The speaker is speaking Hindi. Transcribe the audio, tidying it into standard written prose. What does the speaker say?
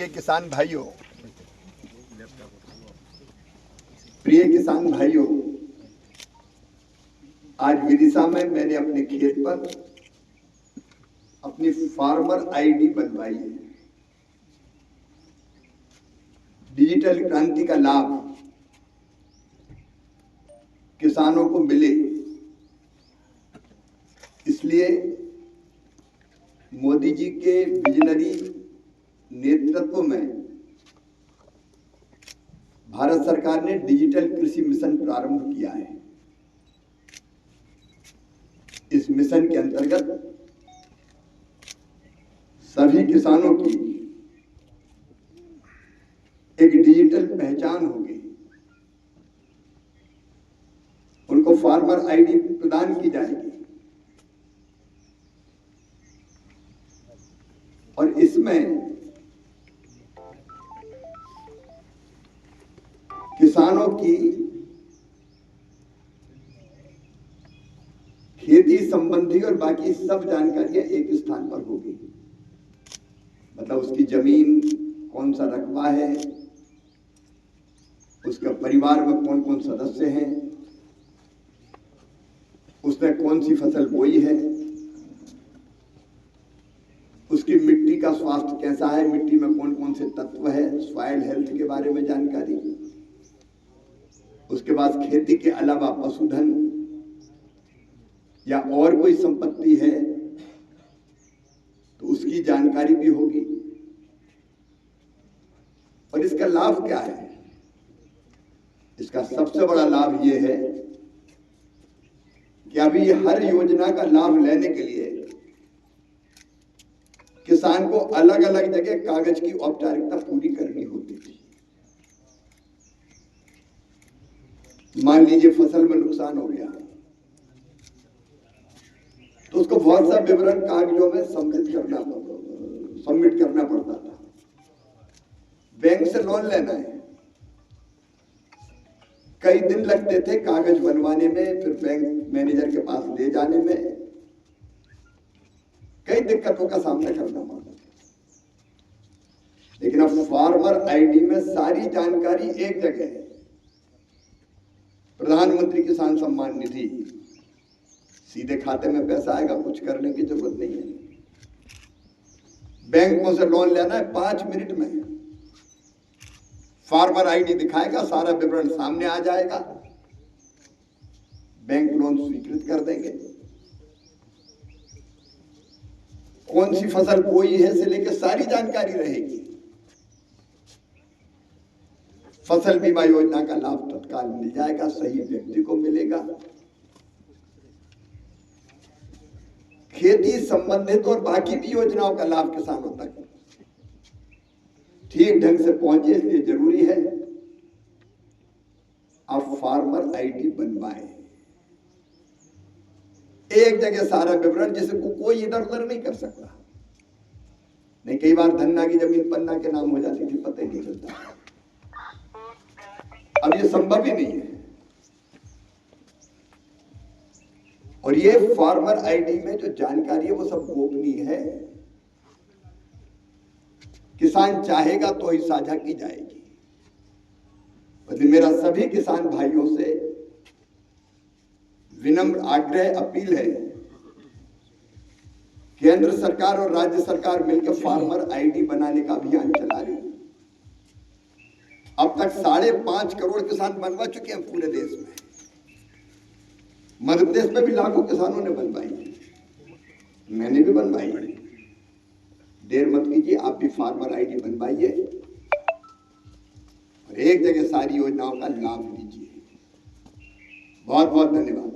किसान भाइयों, प्रिय किसान भाइयों, आज विदिशा में मैंने अपने खेत पर अपनी फार्मर आईडी बनवाई है। डिजिटल क्रांति का लाभ किसानों को मिले, इसलिए मोदी जी के विजनरी नेतृत्व में भारत सरकार ने डिजिटल कृषि मिशन प्रारंभ किया है। इस मिशन के अंतर्गत सभी किसानों की एक डिजिटल पहचान होगी, उनको फार्मर आईडी प्रदान की जाएगी और इसमें किसानों की खेती संबंधी और बाकी सब जानकारियां एक स्थान पर होगी। मतलब उसकी जमीन, कौन सा रकबा है, उसके परिवार में कौन कौन सदस्य हैं, उसने कौन सी फसल बोई है, उसकी मिट्टी का स्वास्थ्य कैसा है, मिट्टी में कौन कौन से तत्व है, सॉइल हेल्थ के बारे में जानकारी। उसके बाद खेती के अलावा पशुधन या और कोई संपत्ति है तो उसकी जानकारी भी होगी। और इसका लाभ क्या है? इसका सबसे बड़ा लाभ यह है कि अभी हर योजना का लाभ लेने के लिए किसान को अलग अलग जगह कागज की औपचारिकता पूरी करनी होती थी। मान लीजिए फसल में नुकसान हो गया तो उसको बहुत सा विवरण कागजों में सबमिट करना पड़ता था। बैंक से लोन लेना है, कई दिन लगते थे कागज बनवाने में, फिर बैंक मैनेजर के पास ले जाने में कई दिक्कतों का सामना करना पड़ता था। लेकिन अब फार्मर आईडी में सारी जानकारी एक जगह है। प्रधानमंत्री किसान सम्मान निधि, सीधे खाते में पैसा आएगा, कुछ करने की जरूरत नहीं है। बैंकों से लोन लेना है, 5 मिनट में फार्मर आईडी दिखाएगा, सारा विवरण सामने आ जाएगा, बैंक लोन स्वीकृत कर देंगे। कौन सी फसल बोई है से लेकर सारी जानकारी रहेगी। फसल बीमा योजना का लाभ तत्काल मिल जाएगा, सही व्यक्ति को मिलेगा। खेती संबंधित और बाकी भी योजनाओं का लाभ किसानों तक ठीक ढंग से पहुंचे, इसलिए जरूरी है आप फार्मर आईडी बनवाएं। एक जगह सारा विवरण, जिसे कोई इधर उधर नहीं कर सकता। नहीं, कई बार धन्ना की जमीन पन्ना के नाम हो जाती थी, पता ही नहीं चलता। अब ये संभव ही नहीं है। और ये फार्मर आईडी में जो जानकारी है वो सब गोपनीय है। किसान चाहेगा तो ही साझा की जाएगी। लेकिन मेरा सभी किसान भाइयों से विनम्र आग्रह, अपील है, केंद्र सरकार और राज्य सरकार मिलकर फार्मर आईडी बनाने का अभियान चला रही है। अब तक 5.5 करोड़ किसान बनवा चुके हैं पूरे देश में। मध्य प्रदेश में भी लाखों किसानों ने बनवाई है, मैंने भी बनवाई है। देर मत कीजिए, आप भी फार्मर आईडी बनवाइए और एक जगह सारी योजनाओं का लाभ लीजिए। बहुत बहुत धन्यवाद।